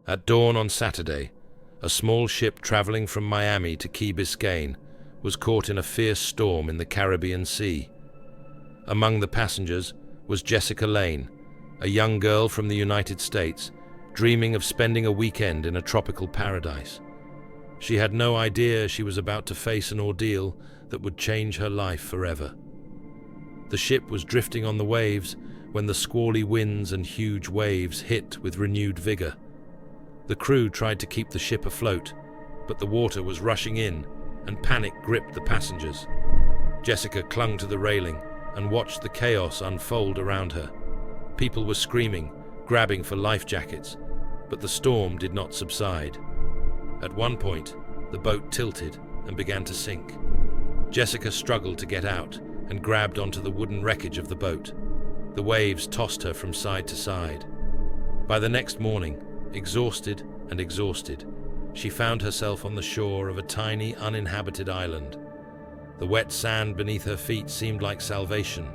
At dawn on Saturday, a small ship traveling from Miami to Key Biscayne was caught in a fierce storm in the Caribbean Sea. Among the passengers was Jessica Lane, a young girl from the United States, dreaming of spending a weekend in a tropical paradise. She had no idea she was about to face an ordeal that would change her life forever. The ship was drifting on the waves when the squally winds and huge waves hit with renewed vigor. The crew tried to keep the ship afloat, but the water was rushing in and panic gripped the passengers. Jessica clung to the railing and watched the chaos unfold around her. People were screaming, grabbing for life jackets, but the storm did not subside. At one point, the boat tilted and began to sink. Jessica struggled to get out and grabbed onto the wooden wreckage of the boat. The waves tossed her from side to side. By the next morning, exhausted, she found herself on the shore of a tiny, uninhabited island. The wet sand beneath her feet seemed like salvation.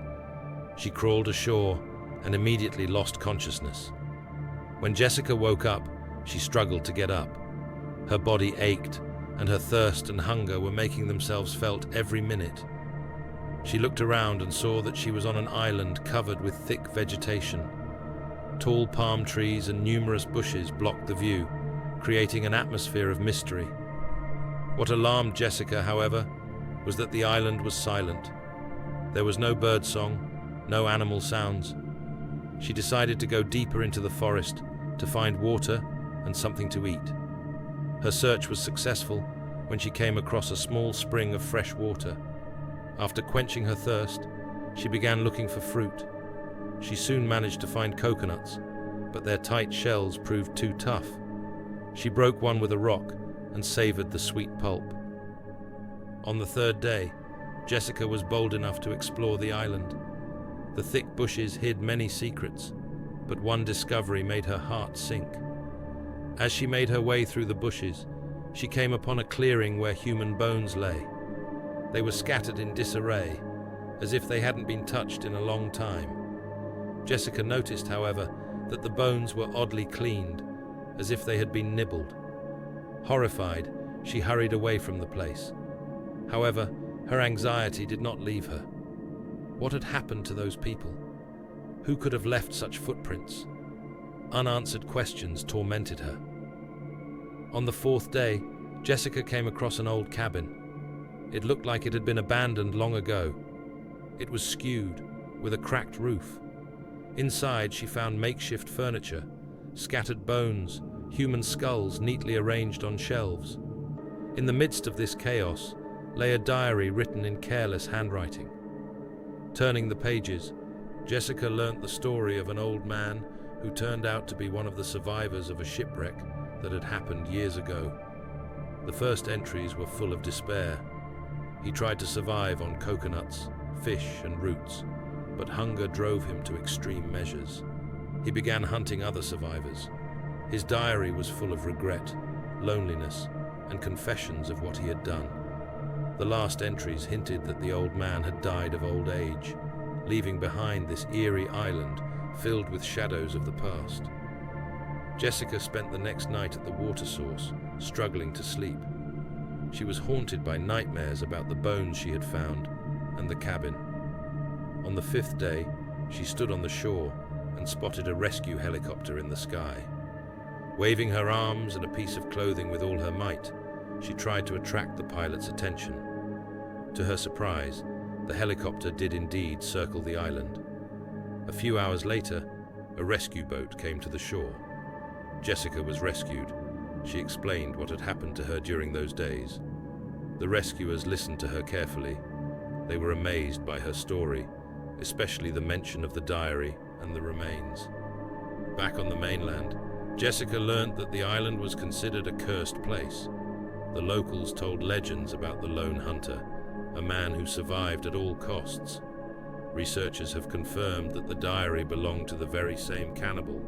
She crawled ashore and immediately lost consciousness. When Jessica woke up, she struggled to get up. Her body ached, and her thirst and hunger were making themselves felt every minute. She looked around and saw that she was on an island covered with thick vegetation. Tall palm trees and numerous bushes blocked the view, creating an atmosphere of mystery. What alarmed Jessica, however, was that the island was silent. There was no bird song, no animal sounds. She decided to go deeper into the forest to find water and something to eat. Her search was successful when she came across a small spring of fresh water. After quenching her thirst, she began looking for fruit. She soon managed to find coconuts, but their tight shells proved too tough. She broke one with a rock and savored the sweet pulp. On the third day, Jessica was bold enough to explore the island. The thick bushes hid many secrets, but one discovery made her heart sink. As she made her way through the bushes, she came upon a clearing where human bones lay. They were scattered in disarray, as if they hadn't been touched in a long time. Jessica noticed, however, that the bones were oddly cleaned, as if they had been nibbled. Horrified, she hurried away from the place. However, her anxiety did not leave her. What had happened to those people? Who could have left such footprints? Unanswered questions tormented her. On the fourth day, Jessica came across an old cabin. It looked like it had been abandoned long ago. It was skewed, with a cracked roof. Inside, she found makeshift furniture, scattered bones, human skulls neatly arranged on shelves. In the midst of this chaos lay a diary written in careless handwriting. Turning the pages, Jessica learnt the story of an old man who turned out to be one of the survivors of a shipwreck that had happened years ago. The first entries were full of despair. He tried to survive on coconuts, fish, and roots, but hunger drove him to extreme measures. He began hunting other survivors. His diary was full of regret, loneliness, and confessions of what he had done. The last entries hinted that the old man had died of old age, leaving behind this eerie island filled with shadows of the past. Jessica spent the next night at the water source, struggling to sleep. She was haunted by nightmares about the bones she had found and the cabin. On the fifth day, she stood on the shore and spotted a rescue helicopter in the sky. Waving her arms and a piece of clothing with all her might, she tried to attract the pilot's attention. To her surprise, the helicopter did indeed circle the island. A few hours later, a rescue boat came to the shore. Jessica was rescued. She explained what had happened to her during those days. The rescuers listened to her carefully. They were amazed by her story, especially the mention of the diary and the remains. Back on the mainland, Jessica learned that the island was considered a cursed place. The locals told legends about the lone hunter, a man who survived at all costs. Researchers have confirmed that the diary belonged to the very same cannibal.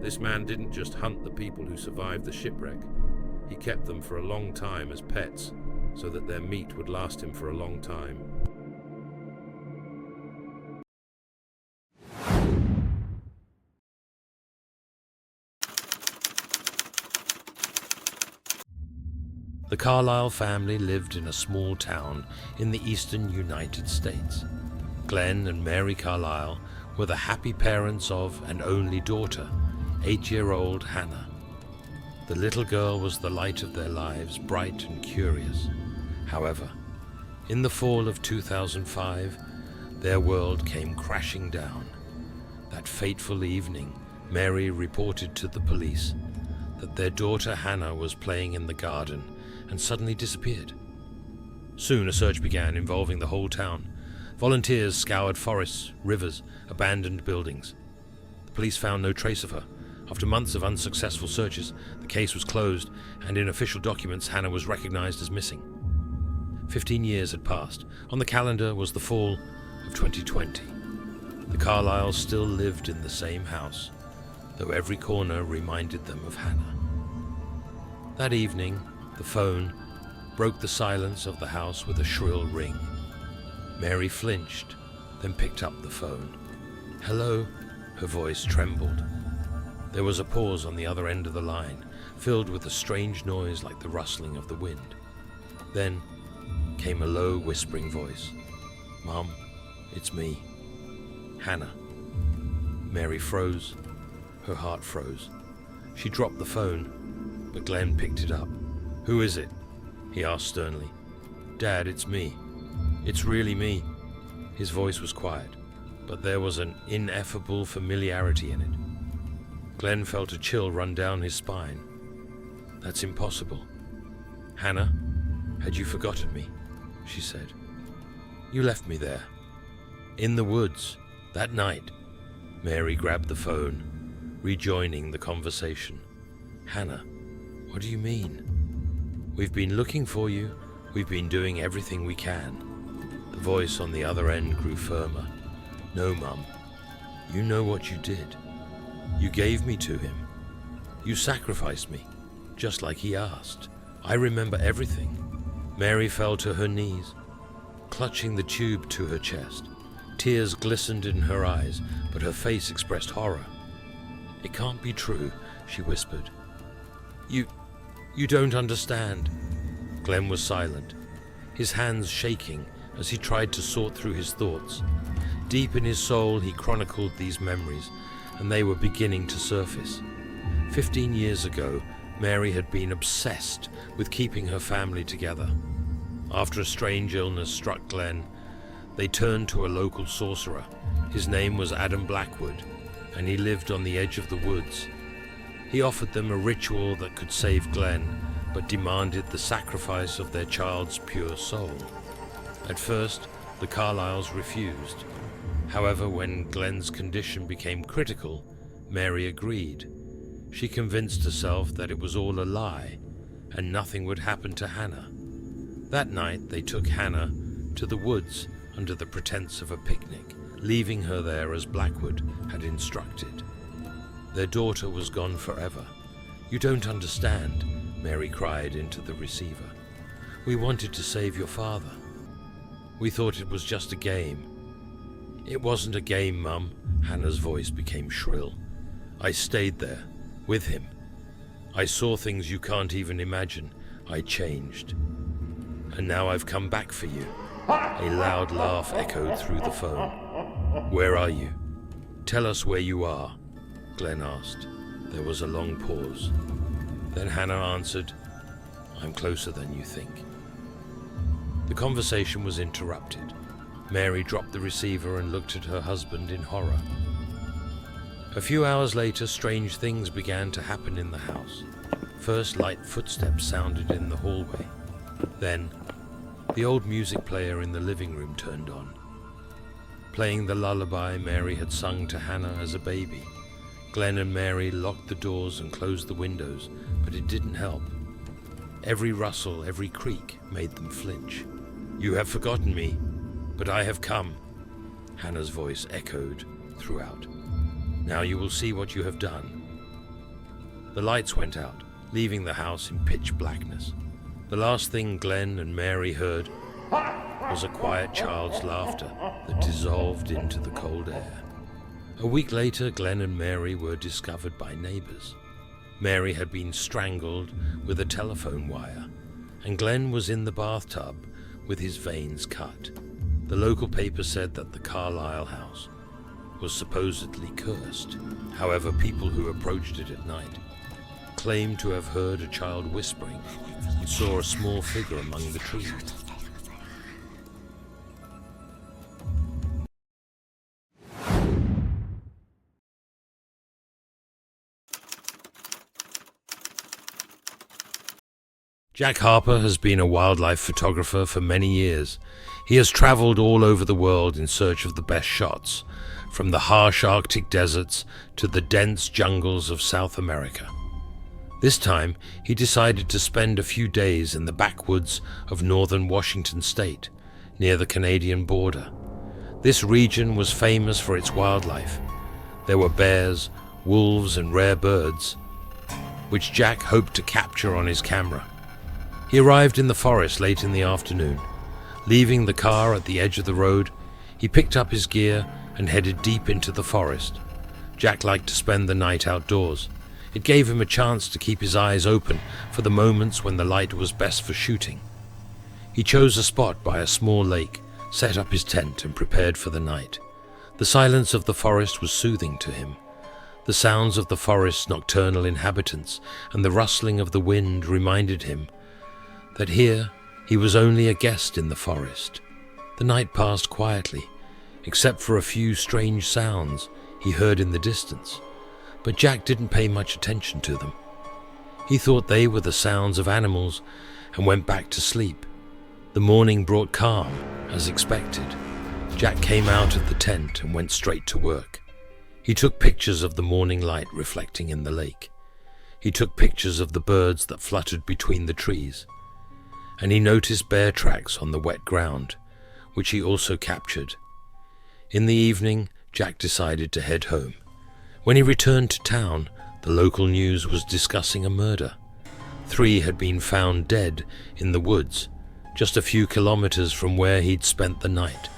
This man didn't just hunt the people who survived the shipwreck. He kept them for a long time as pets, so that their meat would last him for a long time. The Carlisle family lived in a small town in the eastern United States. Glenn and Mary Carlisle were the happy parents of an only daughter, 8-year-old Hannah. The little girl was the light of their lives, bright and curious. However, in the fall of 2005, their world came crashing down. That fateful evening, Mary reported to the police that their daughter Hannah was playing in the garden and suddenly disappeared. Soon a search began involving the whole town. Volunteers scoured forests, rivers, abandoned buildings. The police found no trace of her. After months of unsuccessful searches, the case was closed, and in official documents Hannah was recognized as missing. 15 years had passed. On the calendar was the fall of 2020. The Carlisles still lived in the same house, though every corner reminded them of Hannah. That evening, the phone broke the silence of the house with a shrill ring. Mary flinched, then picked up the phone. "Hello?" Her voice trembled. There was a pause on the other end of the line, filled with a strange noise like the rustling of the wind. Then came a low, whispering voice. "Mom, it's me. Hannah." Mary froze. Her heart froze. She dropped the phone, but Glenn picked it up. "Who is it?" he asked sternly. "Dad, it's me. It's really me." His voice was quiet, but there was an ineffable familiarity in it. Glenn felt a chill run down his spine. "That's impossible. Hannah, had you forgotten me?" she said. "You left me there. In the woods, that night." Mary grabbed the phone, rejoining the conversation. "Hannah, what do you mean?" "We've been looking for you. We've been doing everything we can." The voice on the other end grew firmer. "No, Mum. You know what you did. You gave me to him. You sacrificed me, just like he asked. I remember everything." Mary fell to her knees, clutching the tube to her chest. Tears glistened in her eyes, but her face expressed horror. "It can't be true," she whispered. You don't understand." Glenn was silent, his hands shaking as he tried to sort through his thoughts. Deep in his soul he chronicled these memories, and they were beginning to surface. 15 years ago, Mary had been obsessed with keeping her family together. After a strange illness struck Glenn, they turned to a local sorcerer. His name was Adam Blackwood, and he lived on the edge of the woods. He offered them a ritual that could save Glenn, but demanded the sacrifice of their child's pure soul. At first, the Carlisles refused. However, when Glenn's condition became critical, Mary agreed. She convinced herself that it was all a lie, and nothing would happen to Hannah. That night, they took Hannah to the woods under the pretense of a picnic, leaving her there as Blackwood had instructed. Their daughter was gone forever. "You don't understand," Mary cried into the receiver. "We wanted to save your father. We thought it was just a game." "It wasn't a game, Mum." Hannah's voice became shrill. "I stayed there, with him. I saw things you can't even imagine. I changed. And now I've come back for you." A loud laugh echoed through the phone. "Where are you? Tell us where you are," Glenn asked. There was a long pause. Then Hannah answered, "I'm closer than you think." The conversation was interrupted. Mary dropped the receiver and looked at her husband in horror. A few hours later, strange things began to happen in the house. First, light footsteps sounded in the hallway. Then, the old music player in the living room turned on, playing the lullaby Mary had sung to Hannah as a baby. Glenn and Mary locked the doors and closed the windows, but it didn't help. Every rustle, every creak made them flinch. "You have forgotten me, but I have come," Hannah's voice echoed throughout. "Now you will see what you have done." The lights went out, leaving the house in pitch blackness. The last thing Glenn and Mary heard was a quiet child's laughter that dissolved into the cold air. A week later, Glenn and Mary were discovered by neighbors. Mary had been strangled with a telephone wire, and Glenn was in the bathtub with his veins cut. The local paper said that the Carlisle house was supposedly cursed. However, people who approached it at night claimed to have heard a child whispering and saw a small figure among the trees. Jack Harper has been a wildlife photographer for many years. He has traveled all over the world in search of the best shots, from the harsh Arctic deserts to the dense jungles of South America. This time, he decided to spend a few days in the backwoods of northern Washington state, near the Canadian border. This region was famous for its wildlife. There were bears, wolves, and rare birds, which Jack hoped to capture on his camera. He arrived in the forest late in the afternoon. Leaving the car at the edge of the road, he picked up his gear and headed deep into the forest. Jack liked to spend the night outdoors. It gave him a chance to keep his eyes open for the moments when the light was best for shooting. He chose a spot by a small lake, set up his tent, and prepared for the night. The silence of the forest was soothing to him. The sounds of the forest's nocturnal inhabitants and the rustling of the wind reminded him that here he was only a guest in the forest. The night passed quietly, except for a few strange sounds he heard in the distance, but Jack didn't pay much attention to them. He thought they were the sounds of animals and went back to sleep. The morning brought calm, as expected. Jack came out of the tent and went straight to work. He took pictures of the morning light reflecting in the lake. He took pictures of the birds that fluttered between the trees. And he noticed bear tracks on the wet ground, which he also captured. In the evening, Jack decided to head home. When he returned to town, the local news was discussing a murder. 3 had been found dead in the woods, just a few kilometers from where he'd spent the night.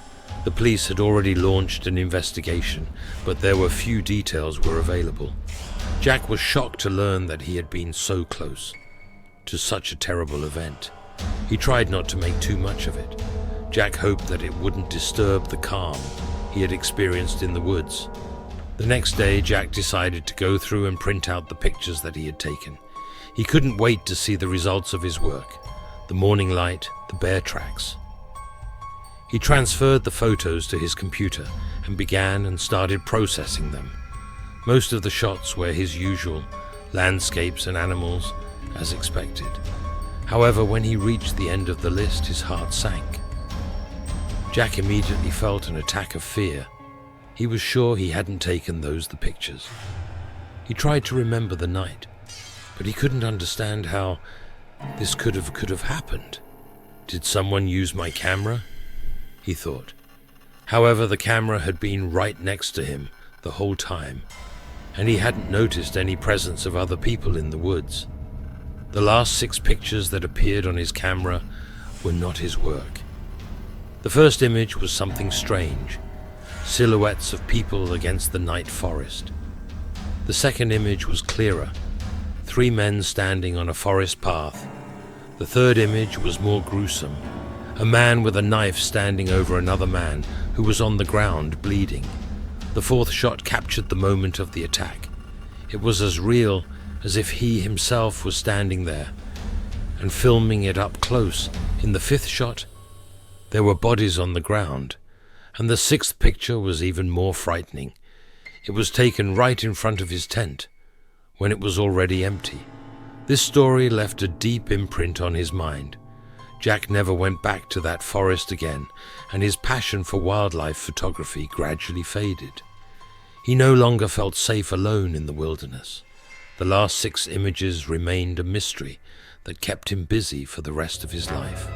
The police had already launched an investigation, but there were few details were available. Jack was shocked to learn that he had been so close to such a terrible event. He tried not to make too much of it. Jack hoped that it wouldn't disturb the calm he had experienced in the woods. The next day, Jack decided to go through and print out the pictures that he had taken. He couldn't wait to see the results of his work: the morning light, the bear tracks. He transferred the photos to his computer and began and started processing them. Most of the shots were his usual landscapes and animals, as expected. However, when he reached the end of the list, his heart sank. Jack immediately felt an attack of fear. He was sure he hadn't taken the pictures. He tried to remember the night, but he couldn't understand how this could have happened. Did someone use my camera? He thought. However, the camera had been right next to him the whole time, and he hadn't noticed any presence of other people in the woods. The last 6 pictures that appeared on his camera were not his work. The first image was something strange: silhouettes of people against the night forest. The second image was clearer: 3 men standing on a forest path. The third image was more gruesome: a man with a knife standing over another man who was on the ground bleeding. The fourth shot captured the moment of the attack. It was as real as if he himself was standing there and filming it up close. In the 5th shot, there were bodies on the ground, and the 6th picture was even more frightening. It was taken right in front of his tent, when it was already empty. This story left a deep imprint on his mind. Jack never went back to that forest again, and his passion for wildlife photography gradually faded. He no longer felt safe alone in the wilderness. The last 6 images remained a mystery that kept him busy for the rest of his life.